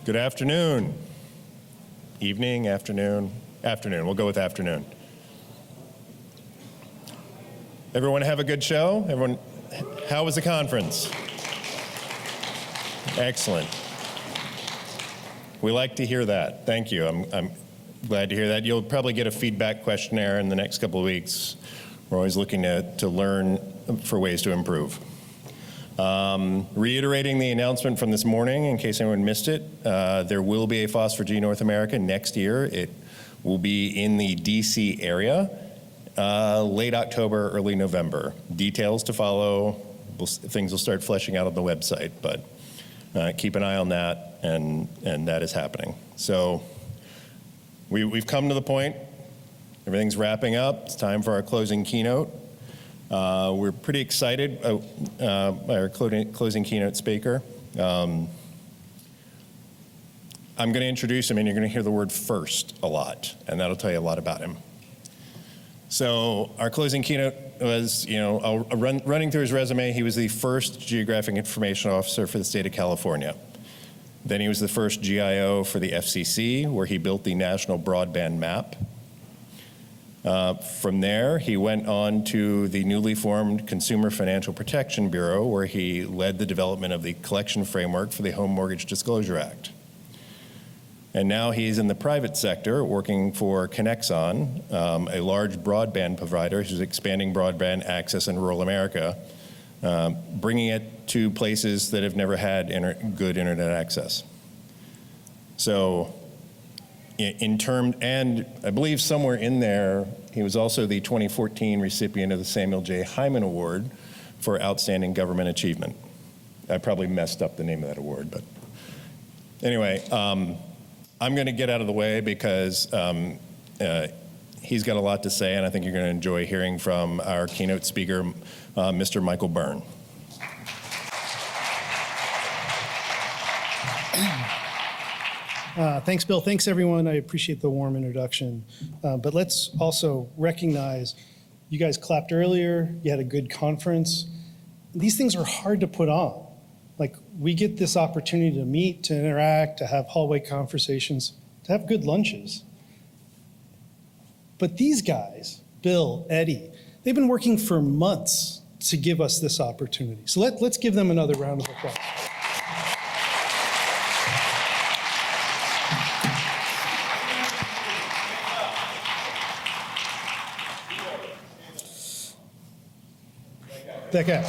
Good afternoon. Evening, afternoon, afternoon. We'll go with afternoon. Everyone have a good show? Everyone, how was the conference? Excellent. We like to hear that. Thank you. I'm glad to hear that. You'll probably get a feedback questionnaire in the next couple of weeks. We're always looking to learn for ways to improve. Reiterating the announcement from this morning, in case anyone missed it, there will be a FOSS4G North America next year. It will be in the DC area, late October, early November. Details to follow. Things will start fleshing out on the website, but keep an eye on that, and that is happening. So we've come to the point. Everything's wrapping up. It's time for our closing keynote. We're pretty excited by our closing keynote speaker. I'm going to introduce him, and you're going to hear the word "first" a lot, and that'll tell you a lot about him. So our closing keynote was, running through his resume, he was the first Geographic Information Officer for the state of California. Then he was the first GIO for the FCC, where he built the national broadband map. From there, he went on to the newly formed Consumer Financial Protection Bureau, where he led the development of the collection framework for the Home Mortgage Disclosure Act. And now he's in the private sector working for Connexon, a large broadband provider who's expanding broadband access in rural America, bringing it to places that have never had good internet access. So, and I believe somewhere in there, he was also the 2014 recipient of the Samuel J. Hyman Award for Outstanding Government Achievement. I probably messed up the name of that award, but anyway, I'm going to get out of the way because he's got a lot to say, and I think you're going to enjoy hearing from our keynote speaker, Mr. Michael Byrne. Thanks, Bill. Thanks, everyone. I appreciate the warm introduction. But let's also recognize you guys clapped earlier. You had a good conference. These things are hard to put on. Like, we get this opportunity to meet, to interact, to have hallway conversations, to have good lunches. But these guys, Bill, Eddie, they've been working for months to give us this opportunity. So let's give them another round of applause. That guy.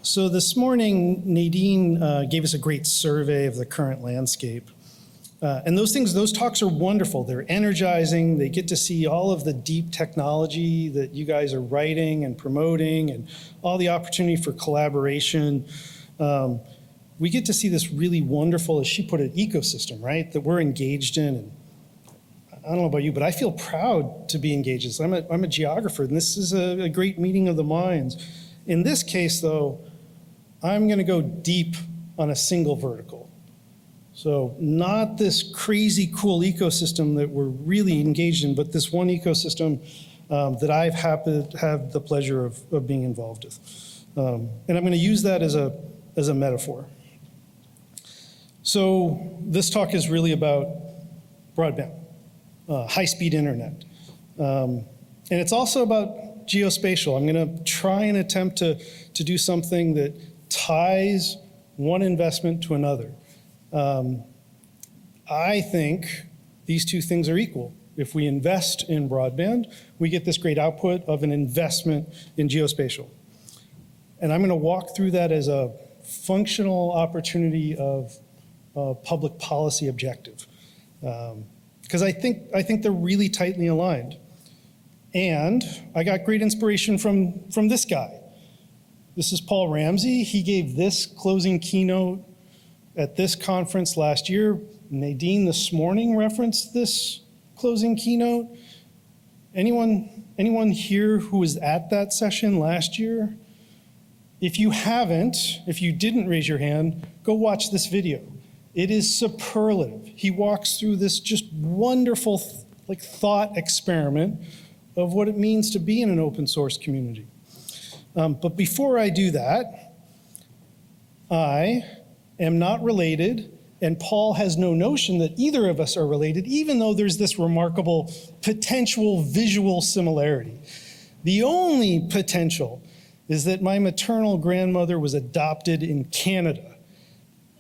So this morning, Nadine gave us a great survey of the current landscape. And those talks are wonderful. They're energizing. They get to see all of the deep technology that you guys are writing and promoting and all the opportunity for collaboration. We get to see this really wonderful, as she put it, ecosystem, right, that we're engaged in. And I don't know about you, but I feel proud to be engaged. I'm a geographer, and this is a great meeting of the minds. In this case, though, I'm going to go deep on a single vertical. So not this crazy cool ecosystem that we're really engaged in, but this one ecosystem that I've had the pleasure of being involved with. And I'm going to use that as a metaphor. So this talk is really about broadband. High-speed internet. And it's also about geospatial. I'm going to try and attempt to do something that ties one investment to another. I think these two things are equal. If we invest in broadband, we get this great output of an investment in geospatial. And I'm going to walk through that as a functional opportunity of public policy objective. Because I think they're really tightly aligned. And I got great inspiration from this guy. This is Paul Ramsey. He gave this closing keynote at this conference last year. Nadine this morning referenced this closing keynote. Anyone here who was at that session last year? If you didn't raise your hand, go watch this video. It is superlative. He walks through this just wonderful thought experiment of what it means to be in an open source community. But before I do that, I am not related, and Paul has no notion that either of us are related, even though there's this remarkable potential visual similarity. The only potential is that my maternal grandmother was adopted in Canada.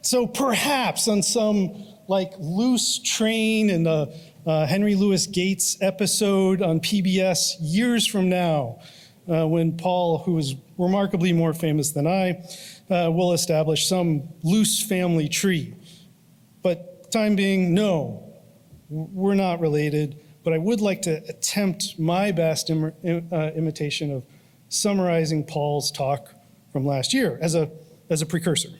So perhaps on some loose train in the Henry Louis Gates episode on PBS years from now, when Paul, who is remarkably more famous than I, will establish some loose family tree. But time being, no, we're not related, but I would like to attempt my best imitation of summarizing Paul's talk from last year as a precursor.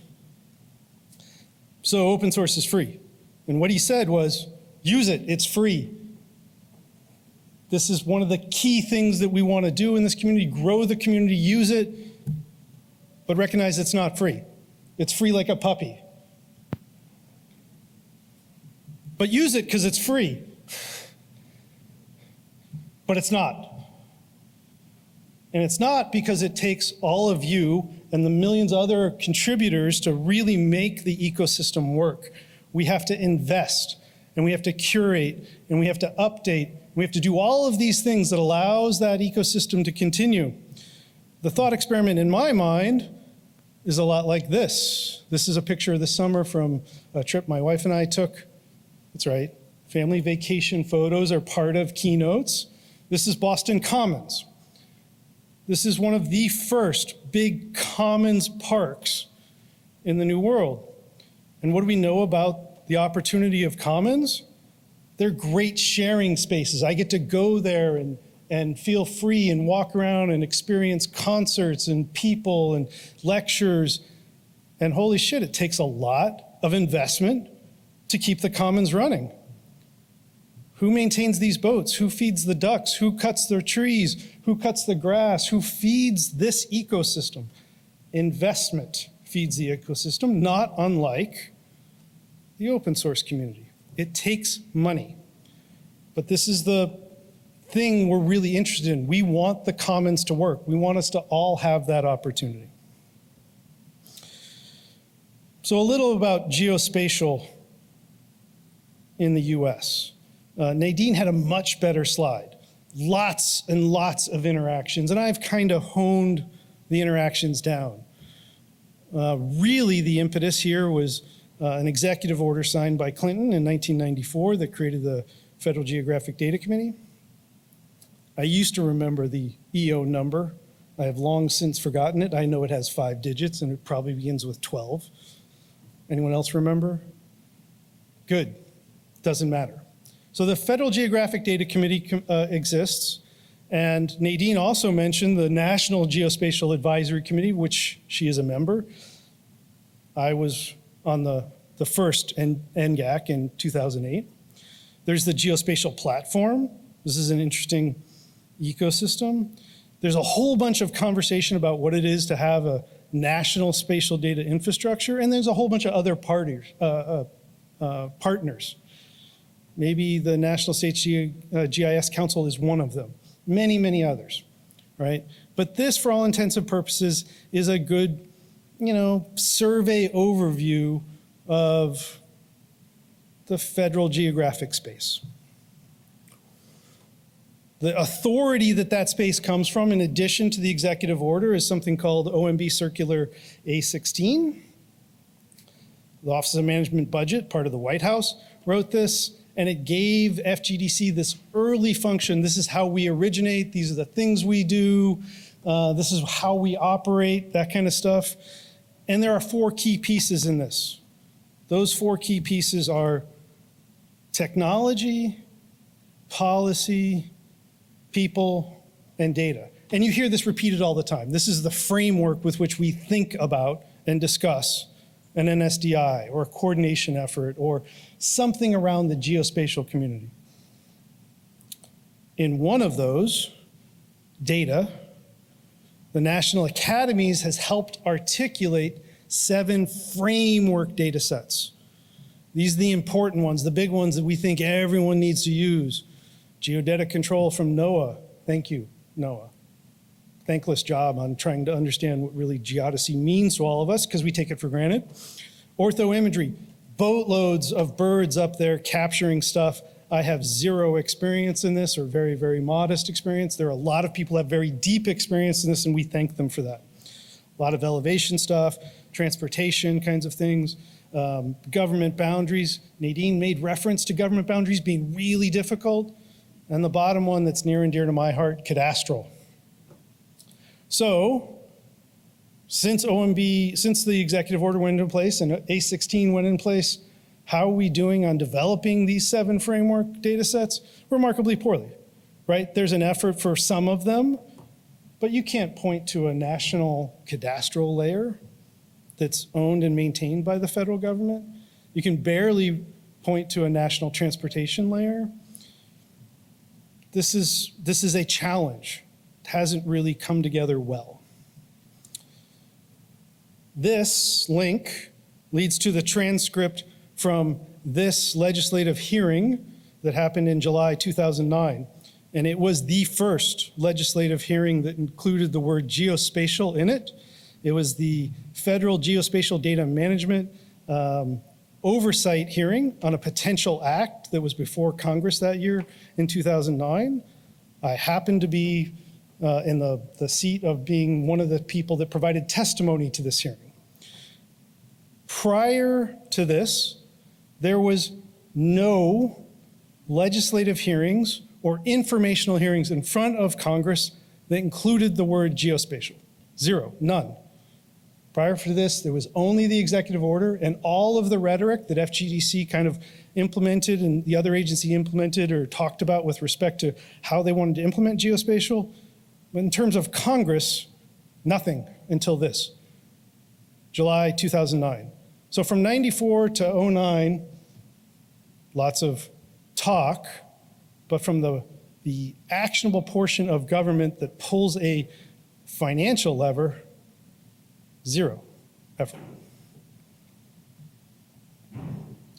So open source is free. And what he said was, use it, it's free. This is one of the key things that we want to do in this community, grow the community, use it, but recognize it's not free. It's free like a puppy. But use it because it's free. But it's not. And it's not because it takes all of you and the millions of other contributors to really make the ecosystem work. We have to invest, and we have to curate, and we have to update. We have to do all of these things that allows that ecosystem to continue. The thought experiment in my mind is a lot like this. This is a picture this summer from a trip my wife and I took. That's right, family vacation photos are part of Keynotes. This is Boston Commons. This is one of the first big commons parks in the New World. And what do we know about the opportunity of commons? They're great sharing spaces. I get to go there and feel free and walk around and experience concerts and people and lectures. And holy shit, it takes a lot of investment to keep the commons running. Who maintains these boats? Who feeds the ducks? Who cuts their trees? Who cuts the grass? Who feeds this ecosystem? Investment feeds the ecosystem, not unlike the open source community. It takes money. But this is the thing we're really interested in. We want the commons to work. We want us to all have that opportunity. So a little about geospatial in the US. Nadine had a much better slide. Lots and lots of interactions, and I've kind of honed the interactions down. Really, the impetus here was an executive order signed by Clinton in 1994 that created the Federal Geographic Data Committee. I used to remember the EO number. I have long since forgotten it. I know it has 5 digits, and it probably begins with 12. Anyone else remember? Good. Doesn't matter. So the Federal Geographic Data Committee exists, and Nadine also mentioned the National Geospatial Advisory Committee, which she is a member. I was on the first NGAC in 2008. There's the Geospatial Platform. This is an interesting ecosystem. There's a whole bunch of conversation about what it is to have a national spatial data infrastructure, and there's a whole bunch of other partners. Maybe the National States GIS Council is one of them. Many, many others, right? But this, for all intents and purposes, is a good, survey overview of the federal geographic space. The authority that space comes from, in addition to the executive order, is something called OMB Circular A16. The Office of Management Budget, part of the White House, wrote this, and it gave FGDC this early function. This is how we originate. These are the things we do. This is how we operate, that kind of stuff. And there are 4 key pieces in this. Those 4 key pieces are technology, policy, people, and data. And you hear this repeated all the time. This is the framework with which we think about and discuss an NSDI or a coordination effort or something around the geospatial community. In one of those, data, the National Academies has helped articulate 7 framework data sets. These are the important ones, the big ones that we think everyone needs to use. Geodetic control from NOAA. Thank you, NOAA. thankless job on trying to understand what really geodesy means to all of us because we take it for granted. Orthoimagery, boatloads of birds up there capturing stuff. I have zero experience in this, or very, very modest experience. There are a lot of people who have very deep experience in this, and we thank them for that. A lot of elevation stuff, transportation kinds of things, government boundaries. Nadine made reference to government boundaries being really difficult. And the bottom one that's near and dear to my heart, cadastral. So, since the executive order went into place and A16 went in place, how are we doing on developing these 7 framework data sets? Remarkably poorly, right? There's an effort for some of them, but you can't point to a national cadastral layer that's owned and maintained by the federal government. You can barely point to a national transportation layer. This is a challenge. It hasn't really come together well. This link leads to the transcript from this legislative hearing that happened in July 2009. And it was the first legislative hearing that included the word geospatial in it. It was the Federal Geospatial Data Management oversight hearing on a potential act that was before Congress that year in 2009. I happened to be in the seat of being one of the people that provided testimony to this hearing. Prior to this, there was no legislative hearings or informational hearings in front of Congress that included the word geospatial. Zero, none. Prior to this, there was only the executive order and all of the rhetoric that FGDC kind of implemented and the other agency implemented or talked about with respect to how they wanted to implement geospatial. But in terms of Congress, nothing until this, July 2009. So from 94 to 09, lots of talk, but from the actionable portion of government that pulls a financial lever, zero effort.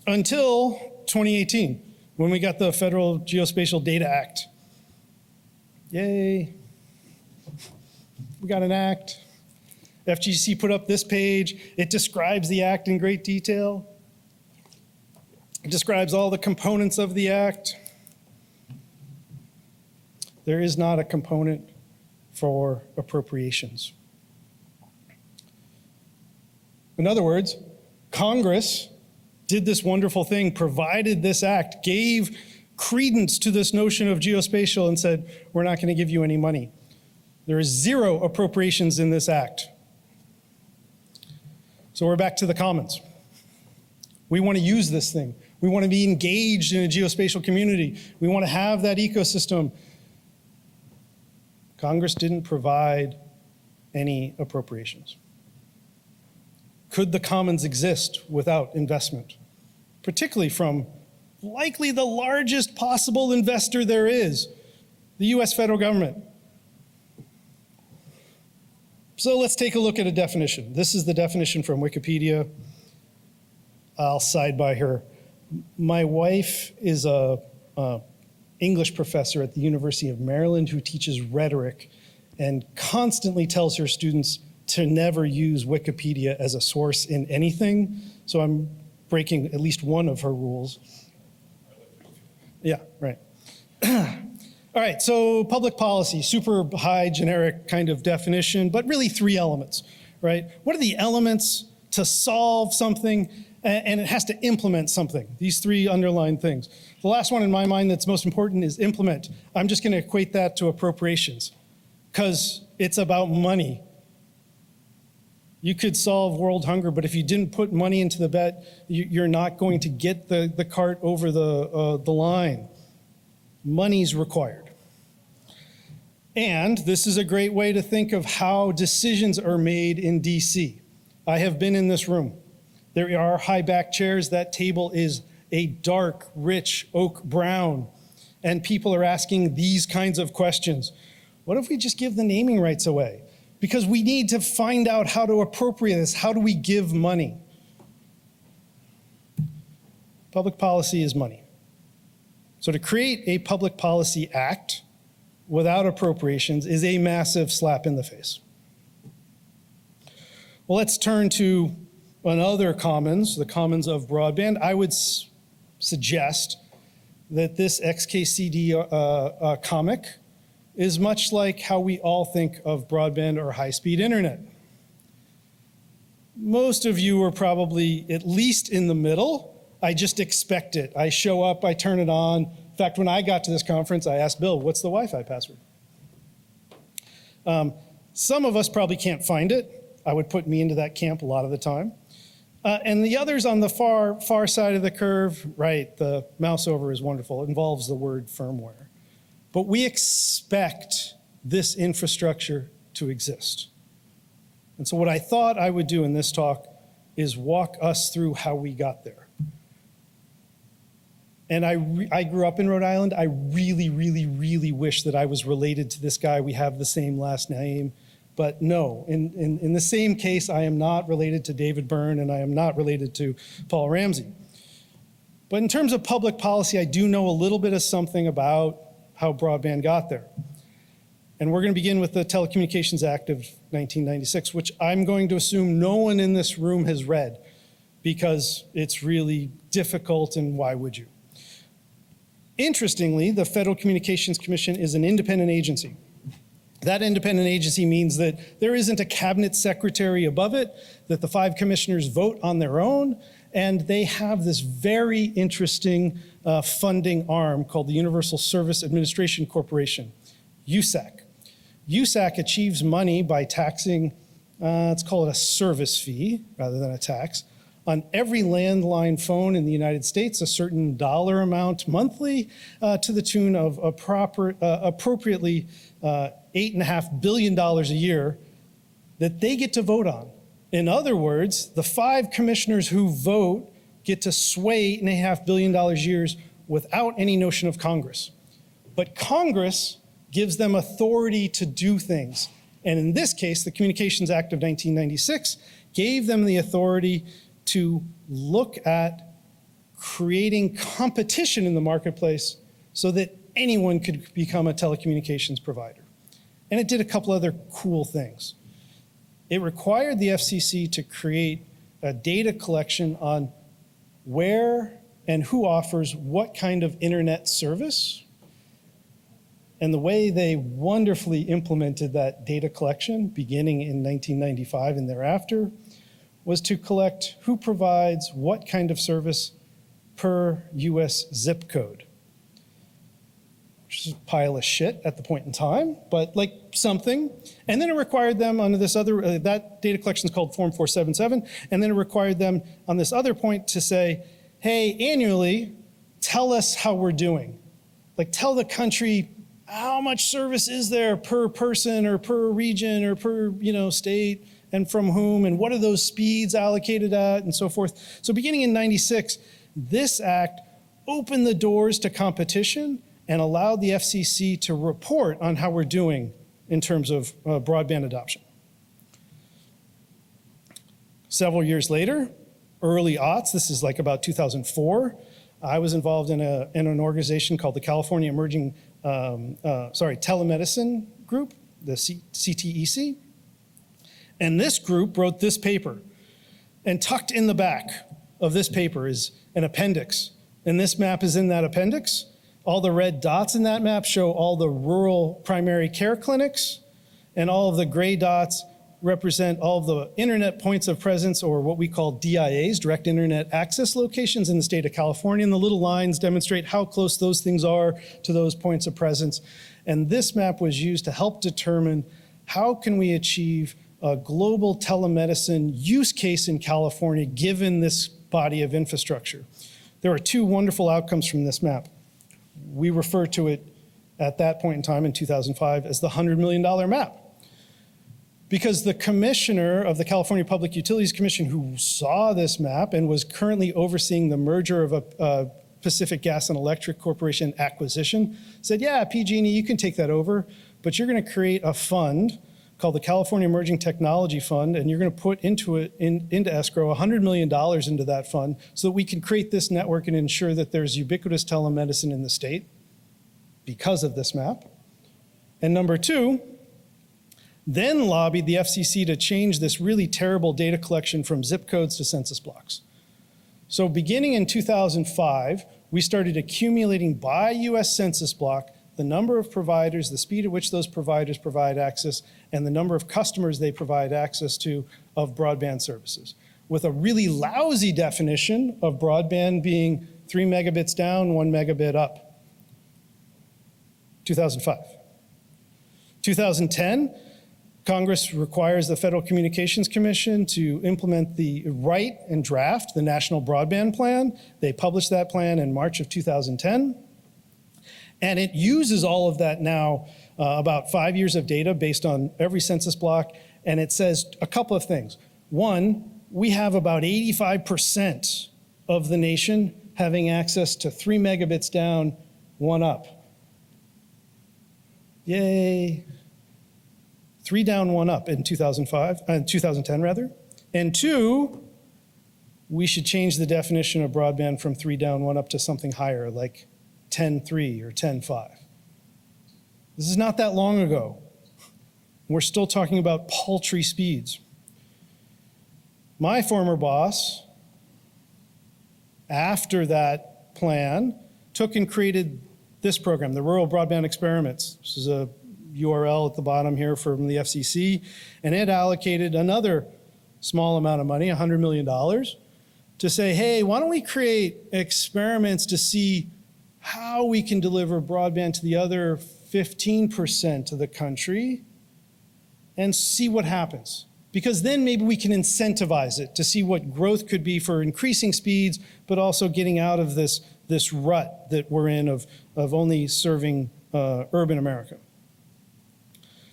Until 2018, when we got the Federal Geospatial Data Act. Yay, we got an act. FGC put up this page. It describes the act in great detail. It describes all the components of the act. There is not a component for appropriations. In other words, Congress did this wonderful thing, provided this act, gave credence to this notion of geospatial and said, we're not going to give you any money. There is zero appropriations in this act. So we're back to the commons. We want to use this thing. We want to be engaged in a geospatial community. We want to have that ecosystem. Congress didn't provide any appropriations. Could the commons exist without investment? Particularly from likely the largest possible investor there is, the US federal government. So let's take a look at a definition. This is the definition from Wikipedia. I'll side by her. My wife is a English professor at the University of Maryland who teaches rhetoric and constantly tells her students to never use Wikipedia as a source in anything. So I'm breaking at least one of her rules. Yeah, right. All right, so public policy, super high generic kind of definition, but really 3 elements, right? What are the elements to solve something, and it has to implement something? These 3 underlying things. The last one in my mind that's most important is implement. I'm just gonna equate that to appropriations, because it's about money. You could solve world hunger, but if you didn't put money into the bet, you're not going to get the cart over the line. Money's required. And this is a great way to think of how decisions are made in DC. I have been in this room. There are high back chairs. That table is a dark, rich oak brown. And people are asking these kinds of questions. What if we just give the naming rights away? Because we need to find out how to appropriate this. How do we give money? Public policy is money. So to create a public policy act, without appropriations is a massive slap in the face. Well, let's turn to another commons, the commons of broadband. I would suggest that this XKCD comic is much like how we all think of broadband or high-speed internet. Most of you are probably at least in the middle. I just expect it. I show up, I turn it on. In fact, when I got to this conference, I asked Bill, what's the Wi-Fi password? Some of us probably can't find it. I would put me into that camp a lot of the time. And the others on the far side of the curve, right, the mouse over is wonderful. It involves the word firmware. But we expect this infrastructure to exist. And so what I thought I would do in this talk is walk us through how we got there. And I grew up in Rhode Island. I really, really, really wish that I was related to this guy. We have the same last name. But no, in the same case, I am not related to David Byrne, and I am not related to Paul Ramsey. But in terms of public policy, I do know a little bit of something about how broadband got there. And we're going to begin with the Telecommunications Act of 1996, which I'm going to assume no one in this room has read, because it's really difficult, and why would you? Interestingly, the Federal Communications Commission is an independent agency. That independent agency means that there isn't a cabinet secretary above it, that the 5 commissioners vote on their own, and they have this very interesting funding arm called the Universal Service Administration Corporation, USAC. USAC achieves money by taxing, let's call it a service fee rather than a tax, on every landline phone in the United States, a certain dollar amount monthly, to the tune of appropriately $8.5 billion a year that they get to vote on. In other words, the 5 commissioners who vote get to sway $8.5 billion a year without any notion of Congress. But Congress gives them authority to do things. And in this case, the Communications Act of 1996 gave them the authority to look at creating competition in the marketplace so that anyone could become a telecommunications provider. And it did a couple other cool things. It required the FCC to create a data collection on where and who offers what kind of internet service. And the way they wonderfully implemented that data collection, beginning in 1995 and thereafter, was to collect who provides what kind of service per US zip code. Which is a pile of shit at the point in time, but like something. And then it required them under this other, that data collection is called Form 477, and then it required them on this other point to say, hey, annually, tell us how we're doing. Like tell the country how much service is there per person or per region or per state and from whom, and what are those speeds allocated at, and so forth. So beginning in 96, this act opened the doors to competition and allowed the FCC to report on how we're doing in terms of broadband adoption. Several years later, early aughts, this is like about 2004, I was involved in an organization called the California Telemedicine Group, the CTEC. And this group wrote this paper. And tucked in the back of this paper is an appendix. And this map is in that appendix. All the red dots in that map show all the rural primary care clinics, and all of the gray dots represent all of the internet points of presence, or what we call DIAs, direct internet access locations in the state of California, and the little lines demonstrate how close those things are to those points of presence. And this map was used to help determine how can we achieve a global telemedicine use case in California given this body of infrastructure. There are 2 wonderful outcomes from this map. We refer to it at that point in time in 2005 as the $100 million map. Because the commissioner of the California Public Utilities Commission who saw this map and was currently overseeing the merger of a Pacific Gas and Electric Corporation acquisition said, yeah, PG&E, you can take that over, but you're going to create a fund called the California Emerging Technology Fund, and you're going to put into escrow $100 million into that fund so that we can create this network and ensure that there's ubiquitous telemedicine in the state because of this map. And number two, then lobbied the FCC to change this really terrible data collection from zip codes to census blocks. So beginning in 2005, we started accumulating by US Census block the number of providers, the speed at which those providers provide access, and the number of customers they provide access to of broadband services, with a really lousy definition of broadband being 3 megabits down, 1 megabit up. 2005. 2010, Congress requires the Federal Communications Commission to implement write and draft the National Broadband Plan. They published that plan in March of 2010. And it uses all of that now, about 5 years of data based on every census block. And it says a couple of things. One, we have about 85% of the nation having access to 3 megabits down, 1 up. Yay. 3 down, 1 up in 2010 rather. And 2, we should change the definition of broadband from 3 down, 1 up to something higher, like 10.3 or 10.5. This is not that long ago. We're still talking about paltry speeds. My former boss, after that plan, took and created this program, the Rural Broadband Experiments. This is a URL at the bottom here from the FCC, and it allocated another small amount of money, $100 million, to say, hey, why don't we create experiments to see how we can deliver broadband to the other 15% of the country and see what happens. Because then maybe we can incentivize it to see what growth could be for increasing speeds, but also getting out of this rut that we're in of only serving urban America.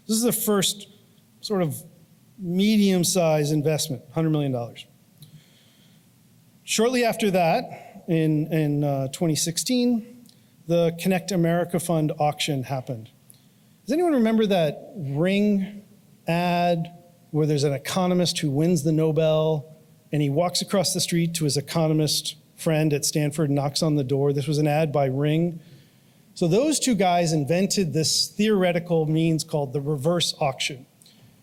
This is the first sort of medium-sized investment, $100 million. Shortly after that, in 2016, the Connect America Fund auction happened. Does anyone remember that Ring ad where there's an economist who wins the Nobel and he walks across the street to his economist friend at Stanford and knocks on the door? This was an ad by Ring. So those two guys invented this theoretical means called the reverse auction.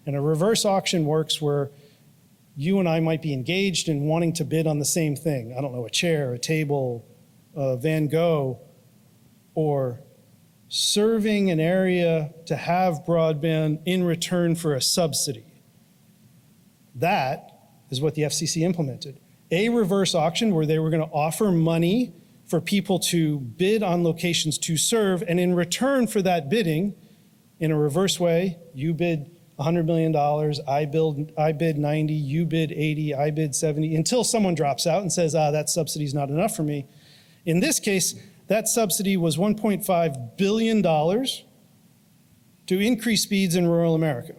And a reverse auction works where you and I might be engaged in wanting to bid on the same thing. I don't know, a chair, a table, a Van Gogh, or serving an area to have broadband in return for a subsidy. That is what the FCC implemented. A reverse auction where they were going to offer money for people to bid on locations to serve, and in return for that bidding, in a reverse way, you bid $100 million, I bid 90, you bid 80, I bid 70, until someone drops out and says, that subsidy's not enough for me. In this case, that subsidy was $1.5 billion to increase speeds in rural America.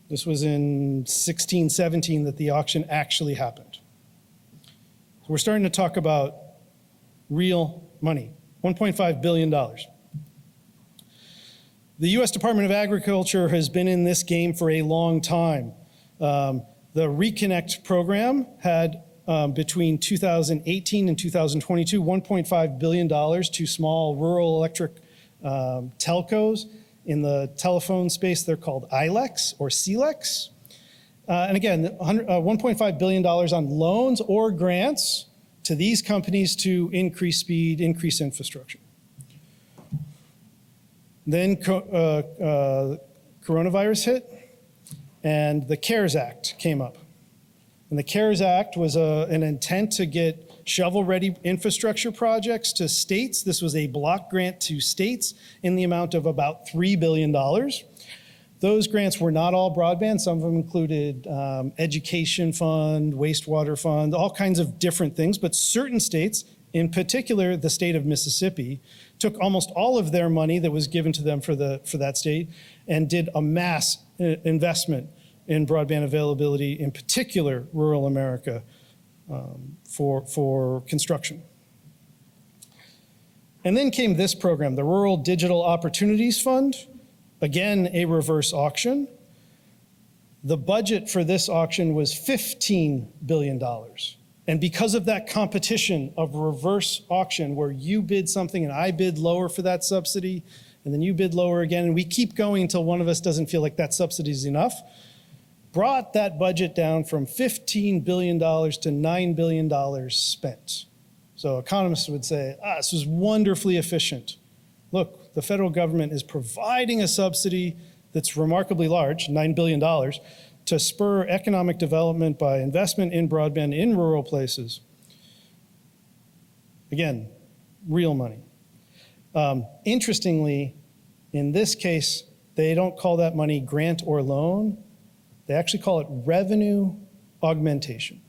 This was in 16, 17 that the auction actually happened. So we're starting to talk about real money, $1.5 billion. The US Department of Agriculture has been in this game for a long time. The Reconnect program had between 2018 and 2022, $1.5 billion to small rural electric telcos. In the telephone space, they're called ILECs or CLECs. And again, $1.5 billion on loans or grants to these companies to increase speed, increase infrastructure. Then coronavirus hit, and the CARES Act came up. And the CARES Act was an intent to get shovel-ready infrastructure projects to states. This was a block grant to states in the amount of about $3 billion. Those grants were not all broadband. Some of them included education fund, wastewater fund, all kinds of different things. But certain states, in particular the state of Mississippi, took almost all of their money that was given to them for that state and did a mass investment in broadband availability, in particular rural America, for construction. And then came this program, the Rural Digital Opportunities Fund, again, a reverse auction. The budget for this auction was $15 billion. And because of that competition of reverse auction where you bid something and I bid lower for that subsidy, and then you bid lower again, and we keep going until one of us doesn't feel like that subsidy is enough, brought that budget down from $15 billion to $9 billion spent. So economists would say, this was wonderfully efficient. Look, the federal government is providing a subsidy that's remarkably large, $9 billion, to spur economic development by investment in broadband in rural places. Again, real money. Interestingly, in this case, they don't call that money grant or loan. They actually call it revenue augmentation.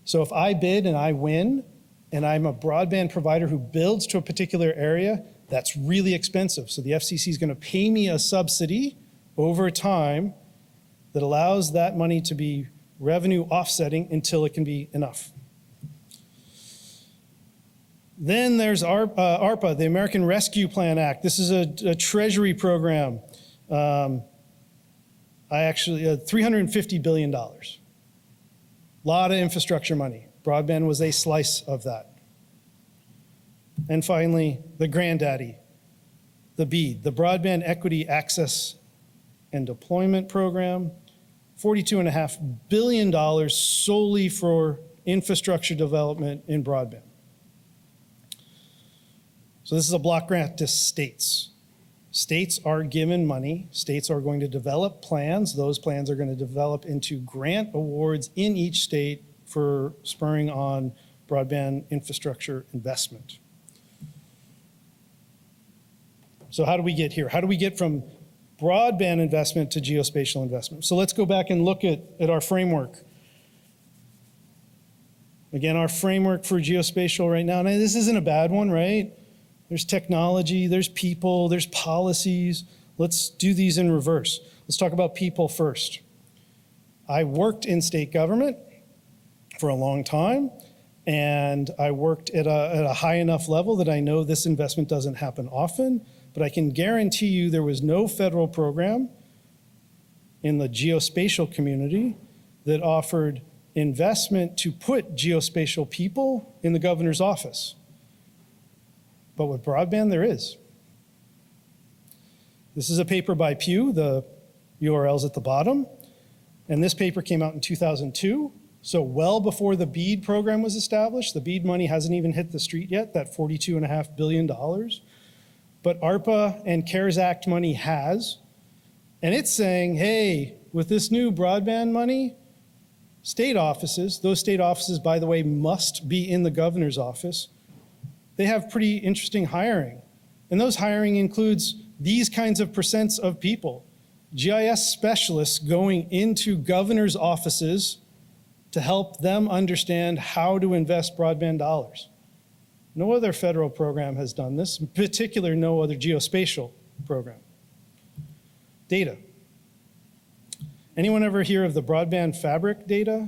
So if I bid and I win, and I'm a broadband provider who builds to a particular area, that's really expensive. So the FCC is going to pay me a subsidy over time that allows that money to be revenue offsetting until it can be enough. Then there's ARPA, the American Rescue Plan Act. This is a Treasury program. $350 billion. Lot of infrastructure money. Broadband was a slice of that. And finally, the granddaddy, the BEAD, the Broadband Equity Access and Deployment Program, $42.5 billion solely for infrastructure development in broadband. So this is a block grant to states. States are given money. States are going to develop plans. Those plans are going to develop into grant awards in each state for spurring on broadband infrastructure investment. So how do we get here? How do we get from broadband investment to geospatial investment? So let's go back and look at our framework. Again, our framework for geospatial right now, and this isn't a bad one, right? There's technology, there's people, there's policies. Let's do these in reverse. Let's talk about people first. I worked in state government for a long time, and I worked at a high enough level that I know this investment doesn't happen often, but I can guarantee you there was no federal program in the geospatial community that offered investment to put geospatial people in the governor's office. But with broadband, there is. This is a paper by Pew, the URL's at the bottom, and this paper came out in 2002, so well before the BEAD program was established. The BEAD money hasn't even hit the street yet, that $42.5 billion. But ARPA and CARES Act money has, and it's saying, hey, with this new broadband money, state offices, those state offices, by the way, must be in the governor's office, they have pretty interesting hiring. And those hiring includes these kinds of percents of people. GIS specialists going into governors' offices to help them understand how to invest broadband dollars. No other federal program has done this, in particular, no other geospatial program. Data. Anyone ever hear of the broadband fabric data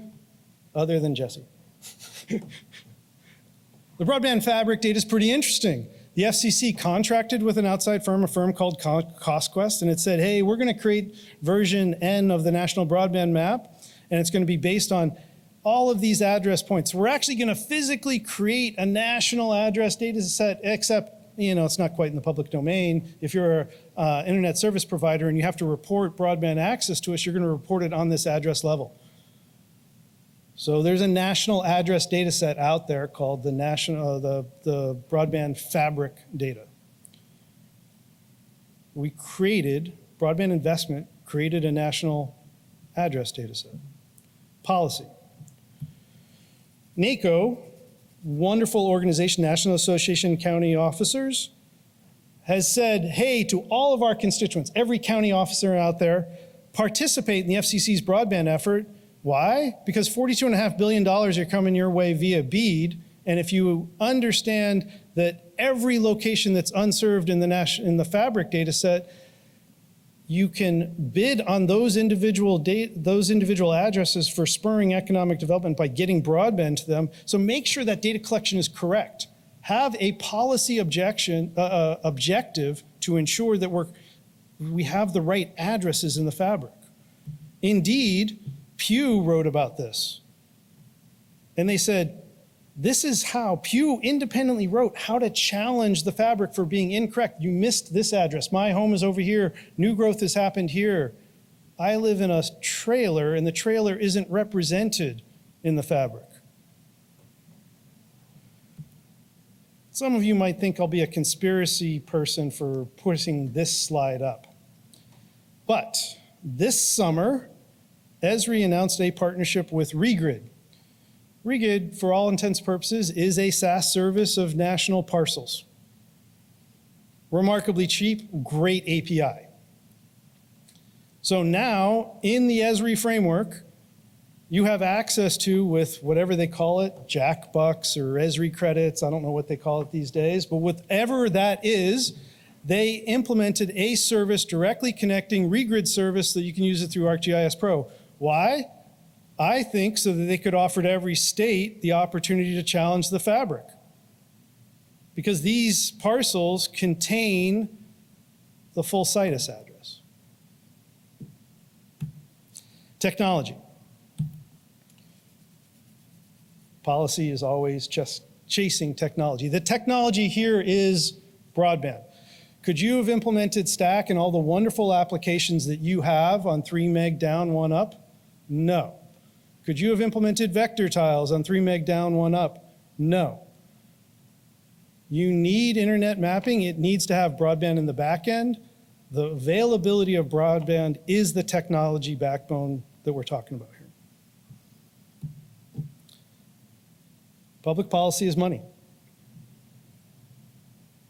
other than Jesse? The broadband fabric data is pretty interesting. The FCC contracted with an outside firm, a firm called CostQuest, and it said, hey, we're going to create version N of the National Broadband Map, and it's going to be based on all of these address points. We're actually going to physically create a national address data set, except it's not quite in the public domain. If you're an internet service provider and you have to report broadband access to us, you're going to report it on this address level. So there's a national address data set out there called the broadband fabric data. We created, broadband investment created a national address data set. Policy. NACO, wonderful organization, National Association of County Officers, has said, hey, to all of our constituents, every county officer out there, participate in the FCC's broadband effort. Why? Because $42.5 billion are coming your way via BEAD, and if you understand that every location that's unserved in the fabric data set, you can bid on those individual addresses for spurring economic development by getting broadband to them. So make sure that data collection is correct. Have a policy objective to ensure that we have the right addresses in the fabric. Indeed, Pew wrote about this. And they said, This is how Pew independently wrote how to challenge the fabric for being incorrect. You missed this address. My home is over here. New growth has happened here. I live in a trailer, and the trailer isn't represented in the fabric. Some of you might think I'll be a conspiracy person for putting this slide up. But this summer, Esri announced a partnership with Regrid. Regrid, for all intents and purposes, is a SaaS service of national parcels. Remarkably cheap, great API. So now, in the Esri framework, you have access to, with whatever they call it, Jackbucks or Esri credits, I don't know what they call it these days, but whatever that is, they implemented a service directly connecting Regrid service that you can use it through ArcGIS Pro. Why? I think so that they could offer to every state the opportunity to challenge the fabric. Because these parcels contain the full situs address. Technology. Policy is always just chasing technology. The technology here is broadband. Could you have implemented Stack and all the wonderful applications that you have on 3 meg down, 1 up? No. Could you have implemented vector tiles on 3 meg down, 1 up? No. You need internet mapping. It needs to have broadband in the back end. The availability of broadband is the technology backbone that we're talking about here. Public policy is money.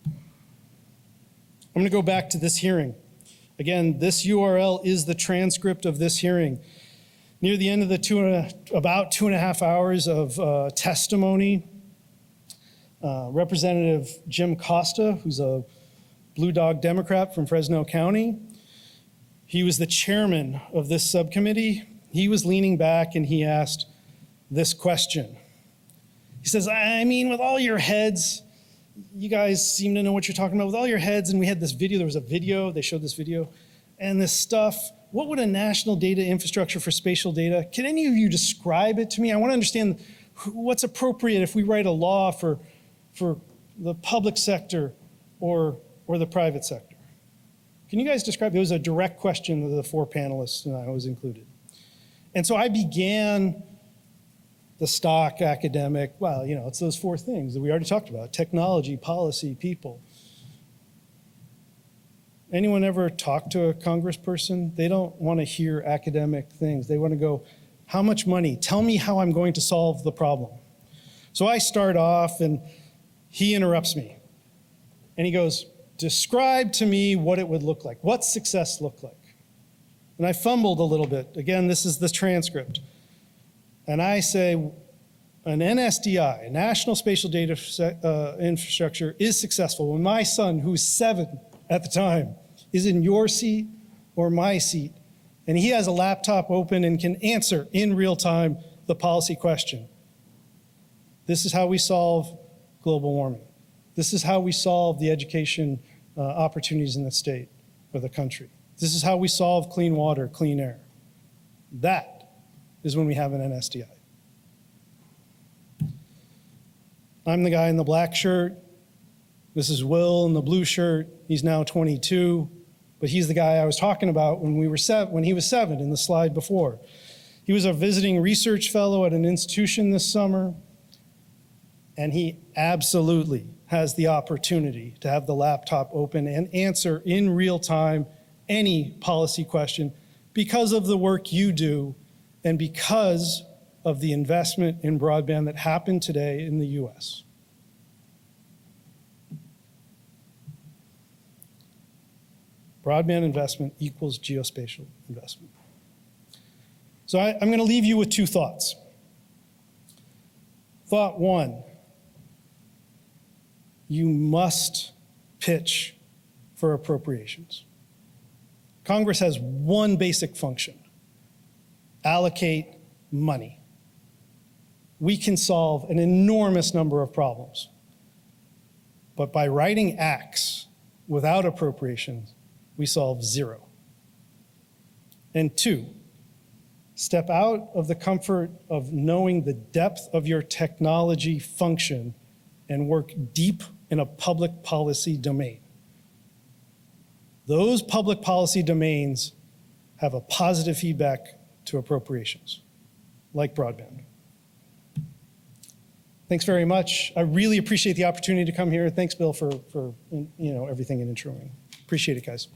I'm going to go back to this hearing. Again, this URL is the transcript of this hearing. Near the end of the about 2.5 hours of testimony, Representative Jim Costa, who's a Blue Dog Democrat from Fresno County, he was the chairman of this subcommittee. He was leaning back and he asked this question. He says, I mean, with all your heads, you guys seem to know what you're talking about. With all your heads, and we had this video, there was a video, they showed this video, and this stuff, what would a national data infrastructure for spatial data, can any of you describe it to me? I want to understand what's appropriate if we write a law for the public sector or the private sector. Can you guys describe, it was a direct question to the 4 panelists, and I was included. And so I began the stock academic, well, you know, it's those 4 things that we already talked about: technology, policy, people. Anyone ever talk to a congressperson? They don't want to hear academic things. They want to go, how much money? Tell me how I'm going to solve the problem. So I start off and he interrupts me. And he goes, describe to me what it would look like. What's success look like? And I fumbled a little bit. Again, this is the transcript. And I say, an NSDI, a National Spatial Data Infrastructure, is successful when my son, who's 7 at the time, is in your seat or my seat, and he has a laptop open and can answer in real time the policy question. This is how we solve global warming. This is how we solve the education opportunities in the state or the country. This is how we solve clean water, clean air. That is when we have an NSDI. I'm the guy in the black shirt. This is Will in the blue shirt. He's now 22, but he's the guy I was talking about when he was 7 in the slide before. He was a visiting research fellow at an institution this summer, and he absolutely has the opportunity to have the laptop open and answer in real time any policy question because of the work you do and because of the investment in broadband that happened today in the US. Broadband investment equals geospatial investment. So I'm going to leave you with 2 thoughts. Thought 1, you must pitch for appropriations. Congress has one basic function: allocate money. We can solve an enormous number of problems. But by writing acts without appropriations, we solve 0. And 2, Step out of the comfort of knowing the depth of your technology function and work deep in a public policy domain. Those public policy domains have a positive feedback to appropriations, like broadband. Thanks very much. I really appreciate the opportunity to come here. Thanks, Bill, for everything and introing. Appreciate it, guys.